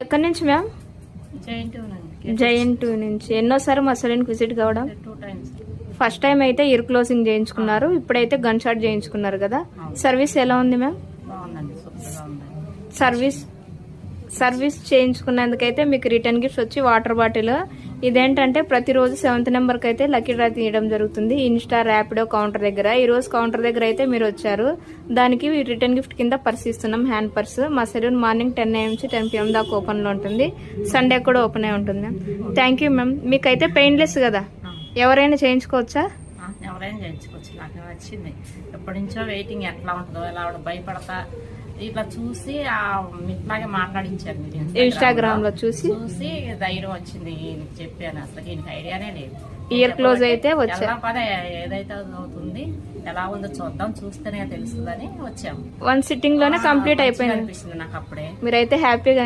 ఎక్కడి నుంచి మ్యామ్? జైన్ 2 నుంచి. ఎన్నోసారి మా సెలూన్ విజిట్ కావడం? 2 times. ఫస్ట్ టైం అయితే ఇయర్ క్లోజింగ్ చేయించుకున్నారు, ఇప్పుడైతే గన్ షాట్ చేయించుకున్నారు కదా. సర్వీస్ ఎలా ఉంది మ్యామ్? బాగుందండి, సూపర్గా ఉంది. సర్వీస్ చేయించుకున్నందుకైతే మీకు రిటర్న్ గిఫ్ట్స్ వచ్చి వాటర్ బాటిల్. ఇదేంటంటే ప్రతిరోజు 7th నెంబర్కి అయితే లక్కీ డ్రా తీయడం జరుగుతుంది ఇన్స్టా ర్యాపిడో కౌంటర్ దగ్గర. ఈ రోజు కౌంటర్ దగ్గర అయితే మీరు వచ్చారు, దానికి రిటర్న్ గిఫ్ట్ కింద పర్స్ ఇస్తున్నాం, హ్యాండ్ పర్స్. మా సెలూన్ మార్నింగ్ 10 AM నుంచి 10 PM దాకా ఓపెన్ లో ఉంటుంది, సండే కూడా ఓపెన్ అయి ఉంటుంది మ్యామ్. Thank you ma'am. మీకైతే పెయిన్లెస్ కదా, ఎవరైనా చేయించుకోవచ్చా? ఎవరైనా చేయించుకోవచ్చు, నాకు నచ్చింది. ఎప్పటి నుంచో వెయిటింగ్, ఎట్లా ఉంటుందో ఎలా భయపడతా ఇట్లా చూసి ఇట్లాగే మాట్లాడించారు ఇన్స్టాగ్రామ్ లో చూసి ధైర్యం వచ్చింది చెప్పాను. అసలు దీనికి ఐడియానే లేదు. ఇయర్ క్లోజ్ అయితే వచ్చా పదే ఏదైతే అవుతుంది ఎలా ఉందో చూద్దాం, చూస్తేనే తెలుస్తుందని వచ్చాము. 1 సిట్టింగ్ లోనే కంప్లీట్ అయిపోయింది అనిపిస్తుంది నాకు అప్పుడే. మీరైతే హ్యాపీగా